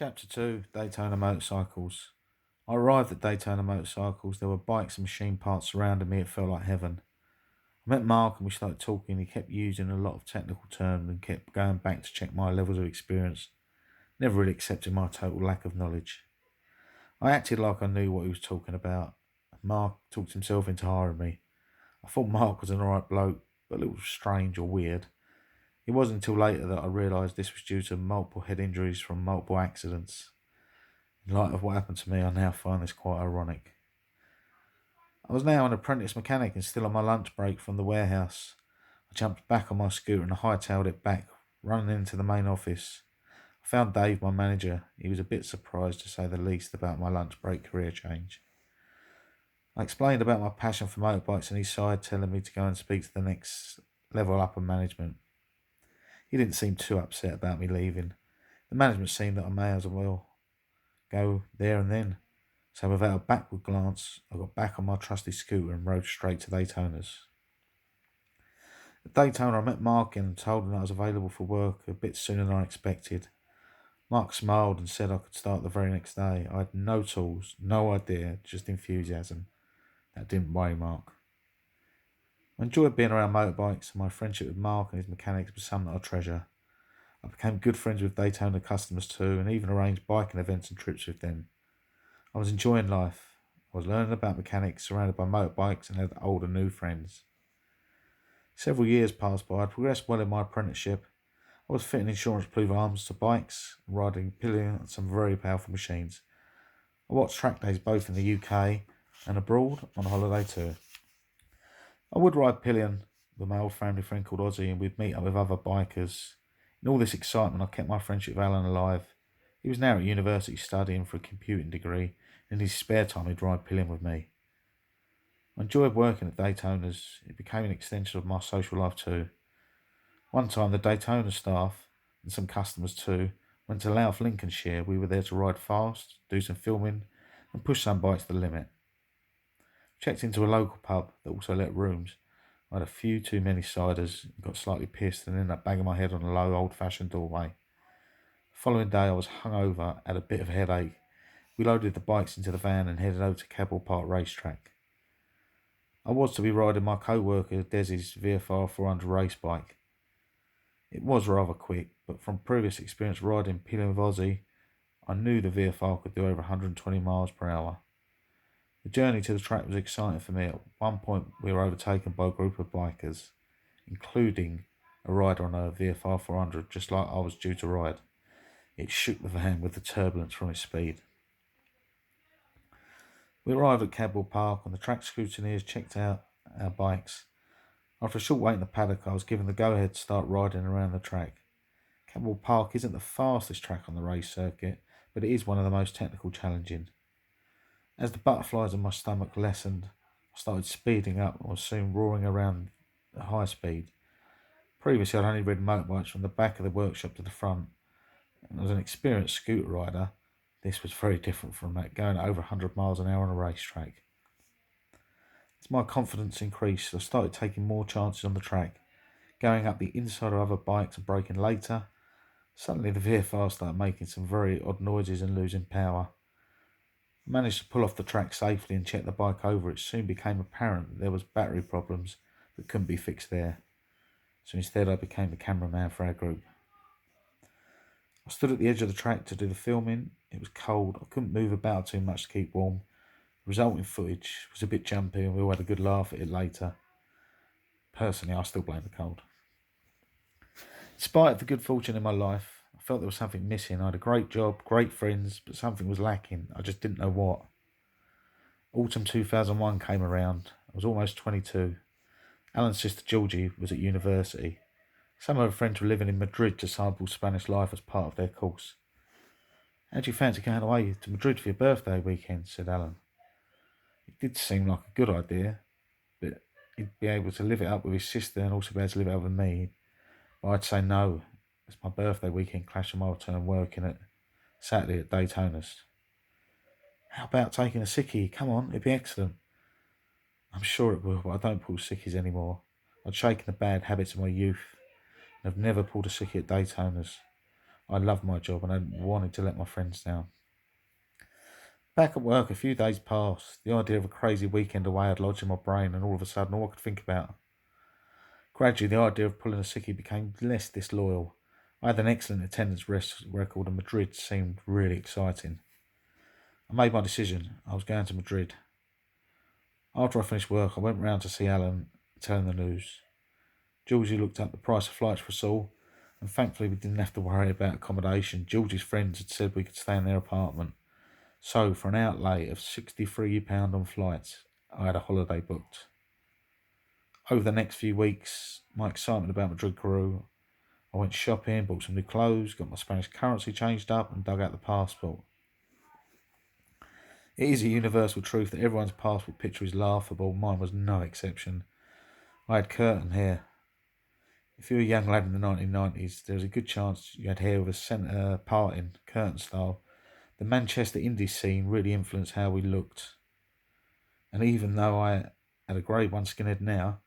Chapter 2, Daytona Motorcycles. I arrived at Daytona Motorcycles. There were bikes and machine parts surrounding me. It felt like heaven. I met Mark and we started talking. He kept using a lot of technical terms and kept going back to check my levels of experience, never really accepting my total lack of knowledge. I acted like I knew what he was talking about. Mark talked himself into hiring me. I thought Mark was an alright bloke, but a little strange or weird. It wasn't until later that I realised this was due to multiple head injuries from multiple accidents. In light of what happened to me, I now find this quite ironic. I was now an apprentice mechanic and still on my lunch break from the warehouse. I jumped back on my scooter and hightailed it back, running into the main office. I found Dave, my manager. He was a bit surprised, to say the least, about my lunch break career change. I explained about my passion for motorbikes and he sighed, telling me to go and speak to the next level up in management. He didn't seem too upset about me leaving. The management seemed that I may as well go there and then. So without a backward glance, I got back on my trusty scooter and rode straight to Daytona's. At Daytona, I met Mark and told him that I was available for work a bit sooner than I expected. Mark smiled and said I could start the very next day. I had no tools, no idea, just enthusiasm. That didn't worry Mark. I enjoyed being around motorbikes, and my friendship with Mark and his mechanics was something that I treasure. I became good friends with Daytona customers too, and even arranged biking events and trips with them. I was enjoying life. I was learning about mechanics, surrounded by motorbikes, and had old and new friends. Several years passed by. I progressed well in my apprenticeship. I was fitting insurance-proof arms to bikes, and riding pillion on some very powerful machines. I watched track days both in the UK and abroad on holiday too. I would ride pillion with my old family friend called Ozzy, and we'd meet up with other bikers. In all this excitement, I kept my friendship with Alan alive. He was now at university studying for a computing degree, and in his spare time he'd ride pillion with me. I enjoyed working at Daytona's. It became an extension of my social life too. One time the Daytona staff, and some customers too, went to Louth, Lincolnshire. We were there to ride fast, do some filming, and push some bikes to the limit. Checked into a local pub that also let rooms. I had a few too many ciders, got slightly pissed, and ended up banging my head on a low old-fashioned doorway. The following day I was hungover, had a bit of a headache. We loaded the bikes into the van and headed over to Cadwell Park racetrack. I was to be riding my co-worker Desi's VFR 400 race bike. It was rather quick, but from previous experience riding pillion with Aussie, I knew the VFR could do over 120 miles per hour. The journey to the track was exciting for me. At one point we were overtaken by a group of bikers, including a rider on a VFR 400, just like I was due to ride. It shook the van with the turbulence from its speed. We arrived at Cadwell Park and the track scrutineers checked out our bikes. After a short wait in the paddock, I was given the go-ahead to start riding around the track. Cadwell Park isn't the fastest track on the race circuit, but it is one of the most technical challenging. As the butterflies in my stomach lessened, I started speeding up and was soon roaring around at high speed. Previously, I'd only ridden motorbikes from the back of the workshop to the front, and as an experienced scooter rider, this was very different from that, going at over 100 miles an hour on a racetrack. As my confidence increased, I started taking more chances on the track, going up the inside of other bikes and braking later. Suddenly the VFR started making some very odd noises and losing power. I managed to pull off the track safely and check the bike over. It soon became apparent that there was battery problems that couldn't be fixed there. So instead I became the cameraman for our group. I stood at the edge of the track to do the filming. It was cold. I couldn't move about too much to keep warm. The resulting footage was a bit jumpy and we all had a good laugh at it later. Personally, I still blame the cold. In spite of the good fortune in my life, I felt there was something missing. I had a great job, great friends, but something was lacking. I just didn't know what. Autumn 2001 came around. I was almost 22. Alan's sister Georgie was at university. Some of her friends were living in Madrid to sample Spanish life as part of their course. "How do you fancy going away to Madrid for your birthday weekend?" said Alan. It did seem like a good idea, but he'd be able to live it up with his sister and also be able to live it up with me. But I'd say no, as my birthday weekend clashed with my return working at Saturday at Daytona's. "How about taking a sickie? Come on, it'd be excellent." "I'm sure it will, but I don't pull sickies anymore. I'd shaken the bad habits of my youth and have never pulled a sickie at Daytona's. I loved my job and I wanted to let my friends down. Back at work, a few days passed. The idea of a crazy weekend away had lodged in my brain, and all of a sudden, all I could think about. Gradually, the idea of pulling a sickie became less disloyal. I had an excellent attendance record, and Madrid seemed really exciting. I made my decision. I was going to Madrid. After I finished work, I went round to see Alan, telling the news. Georgie looked up the price of flights for us all, and thankfully we didn't have to worry about accommodation. Georgie's friends had said we could stay in their apartment. So, for an outlay of £63 on flights, I had a holiday booked. Over the next few weeks, my excitement about Madrid grew. I went shopping, bought some new clothes, got my Spanish currency changed up, and dug out the passport. It is a universal truth that everyone's passport picture is laughable. Mine was no exception. I had curtain hair. If you were a young lad in the 1990s, there was a good chance you had hair with a centre parting, curtain style. The Manchester indie scene really influenced how we looked. And even though I had a grade 1 skinhead now,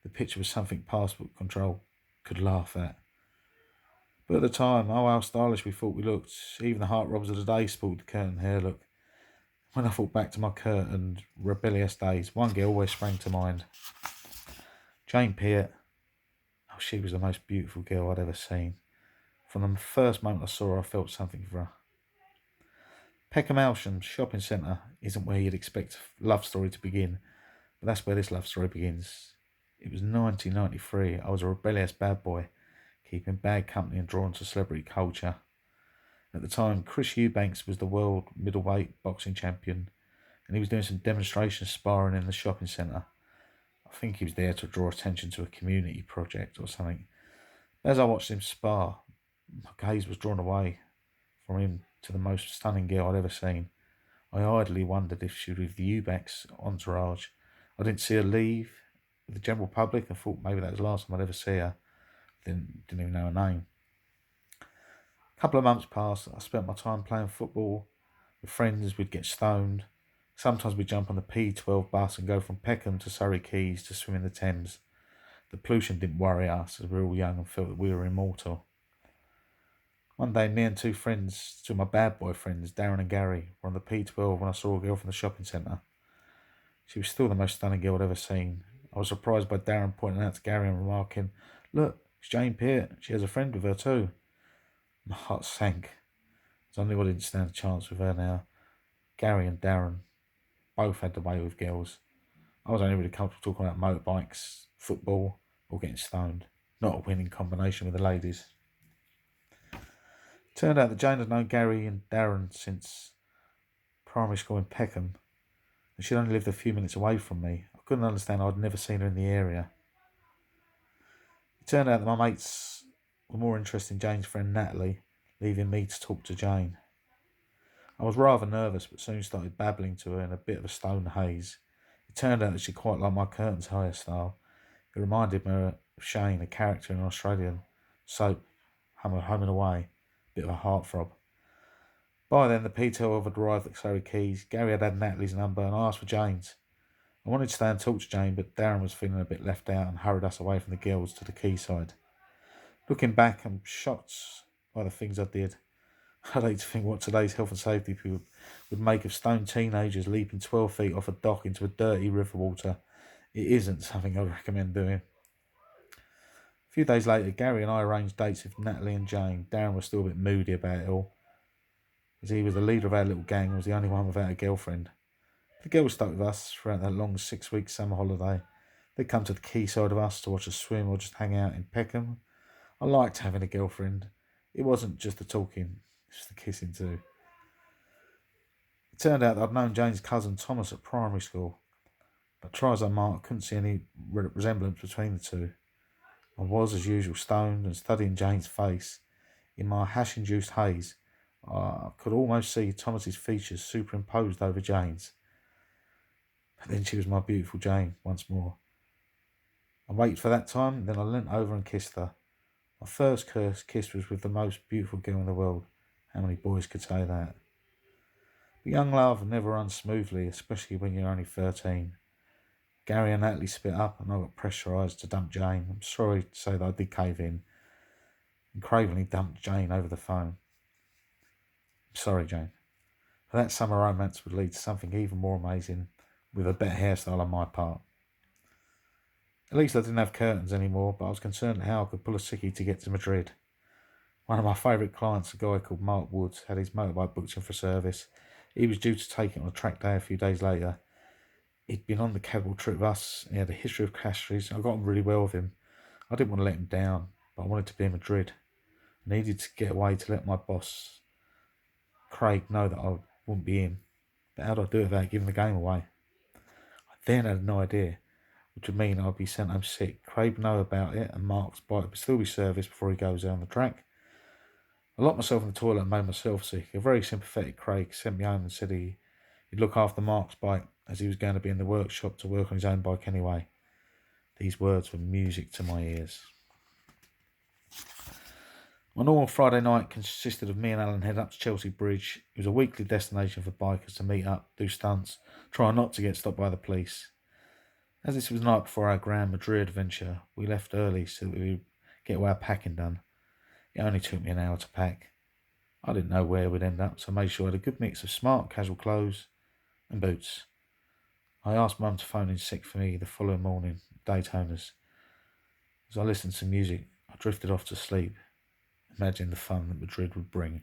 the picture was something passport control could laugh at. But at the time, oh how stylish we thought we looked. Even the heartthrobs of the day sported the curtain hair look. When I thought back to my curtained, rebellious days, one girl always sprang to mind. Jane Peart. Oh, she was the most beautiful girl I'd ever seen. From the first moment I saw her, I felt something for her. Peckham Alsham shopping centre isn't where you'd expect a love story to begin, but that's where this love story begins. It was 1993. I was a rebellious bad boy, keeping bad company and drawn to celebrity culture. At the time, Chris Eubanks was the world middleweight boxing champion, and he was doing some demonstration sparring in the shopping centre. I think he was there to draw attention to a community project or something. As I watched him spar, my gaze was drawn away from him to the most stunning girl I'd ever seen. I idly wondered if she was with the Eubanks entourage. I didn't see her leave with the general public and thought maybe that was the last time I'd ever see her. Didn't even know her name. A couple of months passed. I spent my time playing football with friends. We'd get stoned. Sometimes we'd jump on the P12 bus and go from Peckham to Surrey Quays to swim in the Thames. The pollution didn't worry us as we were all young and felt that we were immortal. One day, me and two of my bad boy friends, Darren and Gary, were on the P12 when I saw a girl from the shopping centre. She was still the most stunning girl I'd ever seen. I was surprised by Darren pointing out to Gary and remarking, "Look, it's Jane Peart. She has a friend with her too." My heart sank. I knew I didn't stand a chance with her now. Gary and Darren both had the way with girls. I was only really comfortable talking about motorbikes, football, or getting stoned. Not a winning combination with the ladies. Turned out that Jane had known Gary and Darren since primary school in Peckham, and she'd only lived a few minutes away from me. I couldn't understand I'd never seen her in the area. It turned out that my mates were more interested in Jane's friend Natalie, leaving me to talk to Jane. I was rather nervous, but soon started babbling to her in a bit of a stone haze. It turned out that she quite liked my curtains hairstyle. It reminded me of Shane, a character in an Australian soap, Home and Away. Bit of a heartthrob. By then, the P12 had arrived at Surrey Quays. Gary had Natalie's number and I asked for Jane's. I wanted to stay and talk to Jane, but Darren was feeling a bit left out and hurried us away from the girls to the quayside. Looking back, I'm shocked by the things I did. I'd hate to think what today's health and safety people would make of stoned teenagers leaping 12 feet off a dock into a dirty river water. It isn't something I'd recommend doing. A few days later, Gary and I arranged dates with Natalie and Jane. Darren was still a bit moody about it all, as he was the leader of our little gang and was the only one without a girlfriend. The girl stuck with us throughout that long 6-week summer holiday. They'd come to the quayside of us to watch us swim or just hang out in Peckham. I liked having a girlfriend. It wasn't just the talking, it was the kissing too. It turned out that I'd known Jane's cousin Thomas at primary school, but try as I might, I couldn't see any resemblance between the two. I was, as usual, stoned and studying Jane's face. In my hash-induced haze, I could almost see Thomas's features superimposed over Jane's. But then she was my beautiful Jane once more. I waited for that time, then I leant over and kissed her. My first kiss was with the most beautiful girl in the world. How many boys could say that? But young love never runs smoothly, especially when you're only 13. Gary and Natalie split up and I got pressurised to dump Jane. I'm sorry to say that I did cave in. and cravenly dumped Jane over the phone. I'm sorry, Jane. But that summer romance would lead to something even more amazing with a better hairstyle on my part. At least I didn't have curtains anymore, but I was concerned how I could pull a sickie to get to Madrid. One of my favourite clients, a guy called Mark Woods, had his motorbike booked in for service. He was due to take it on a track day a few days later. He'd been on the cable trip with us. He had a history of crashes. I got on really well with him. I didn't want to let him down, but I wanted to be in Madrid. I needed to get away to let my boss, Craig, know that I wouldn't be in. But how do I do it without giving the game away? I then had no idea, which would mean I'd be sent home sick. Craig would know about it, and Mark's bike would still be serviced before he goes down the track. I locked myself in the toilet and made myself sick. A very sympathetic Craig sent me home and said he'd look after Mark's bike as he was going to be in the workshop to work on his own bike anyway. These words were music to my ears. My normal Friday night consisted of me and Alan heading up to Chelsea Bridge. It was a weekly destination for bikers to meet up, do stunts, try not to get stopped by the police. As this was the night before our grand Madrid adventure, we left early so that we would get our packing done. It only took me an hour to pack. I didn't know where we'd end up, so I made sure I had a good mix of smart casual clothes and boots. I asked Mum to phone in sick for me the following morning, Daytona's. As I listened to music, I drifted off to sleep, imagining the fun that Madrid would bring.